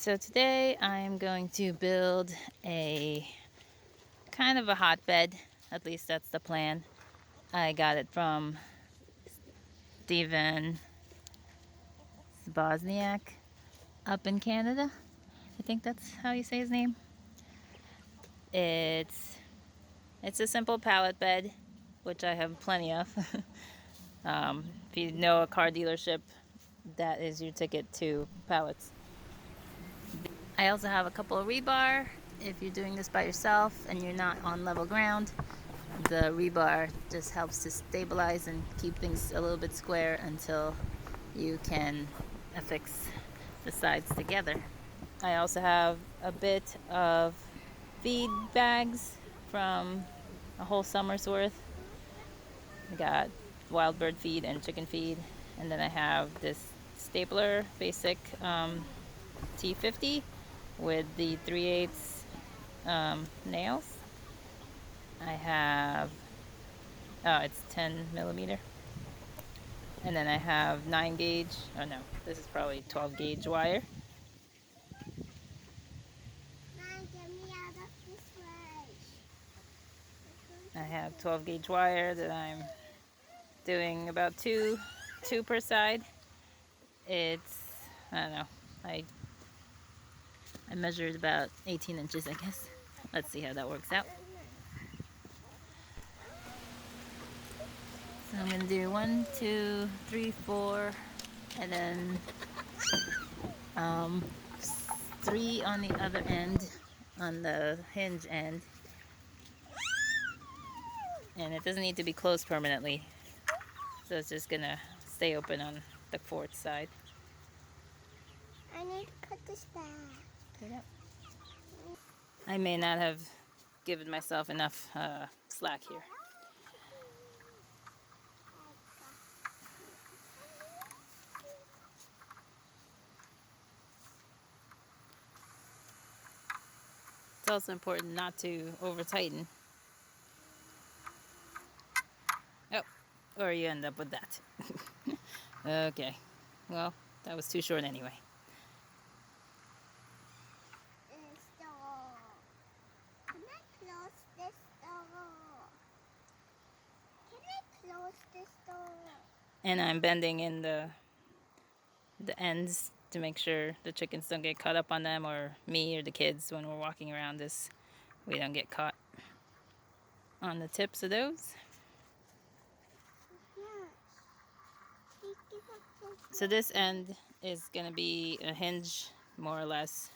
So today I'm going to build a kind of a hotbed. At least that's the plan. I got it from Steven Bosniak up in Canada. I think that's how you say his name. It's a simple pallet bed, which I have plenty of. If you know a car dealership, that is your ticket to pallets. I also have a couple of rebar. If you're doing this by yourself and you're not on level ground, the rebar just helps to stabilize and keep things a little bit square until you can affix the sides together. I also have a bit of feed bags from a whole summer's worth. I got wild bird feed and chicken feed, and then I have this stapler basic T50 with the 3/8 nails. I have, it's 10 millimeter. And then I have 9 gauge, oh no, this is probably 12 gauge wire. I have 12 gauge wire that I'm doing about two per side. It's, I don't know, I measured about 18 inches, I guess. Let's see how that works out. So I'm gonna do 1, 2, 3, 4, and then 3 on the other end, on the hinge end. And it doesn't need to be closed permanently, so it's just gonna stay open on the fourth side. I need to cut this back. I may not have given myself enough slack here. It's also important not to over tighten. Oh, or you end up with that. Okay, well, that was too short anyway. Can I close this door? Can I close this door? And I'm bending in the ends to make sure the chickens don't get caught up on them, or me or the kids when we're walking around this, we don't get caught on the tips of those. So this end is going to be a hinge, more or less.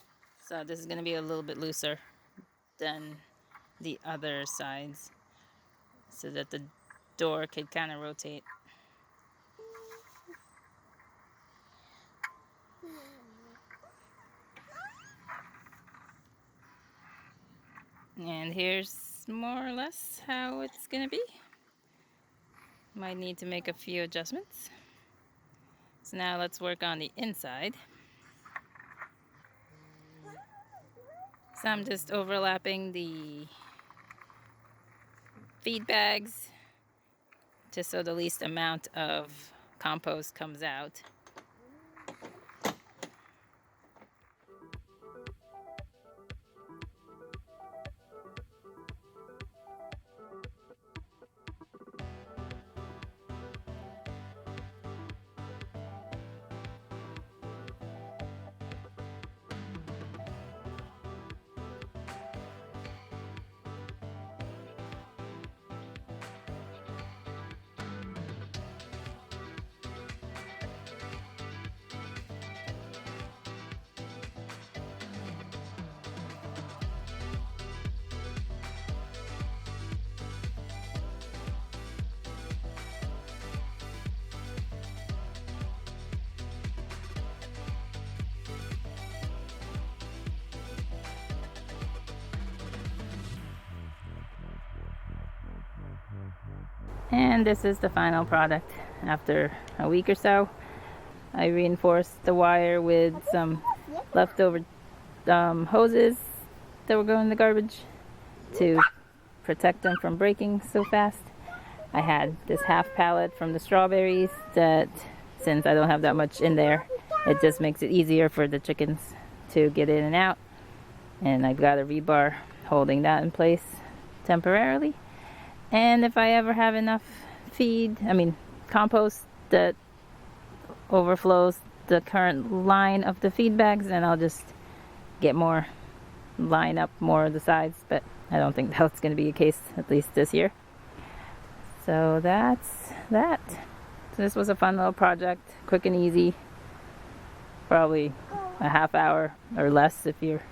So this is going to be a little bit looser than the other sides, so that the door could kind of rotate. And here's more or less how it's going to be. Might need to make a few adjustments. So now let's work on the inside. So I'm just overlapping the feed bags just so the least amount of compost comes out. And this is the final product after a week or so. I reinforced the wire with some leftover hoses that were going in the garbage to protect them from breaking so fast. I had this half pallet from the strawberries that, since I don't have that much in there, it just makes it easier for the chickens to get in and out, and I've got a rebar holding that in place temporarily. And if I ever have enough compost that overflows the current line of the feed bags, then I'll just get more, line up more of the sides, but I don't think that's going to be the case, at least this year. So that's that. So this was a fun little project, quick and easy, probably a half hour or less if you're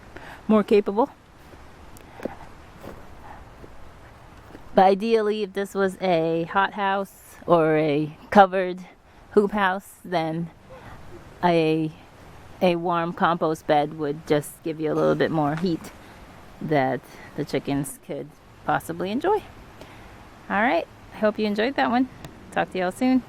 more capable. But ideally, if this was a hothouse or a covered hoop house, then a warm compost bed would just give you a little bit more heat that the chickens could possibly enjoy. All right, I hope you enjoyed that one. Talk to y'all soon.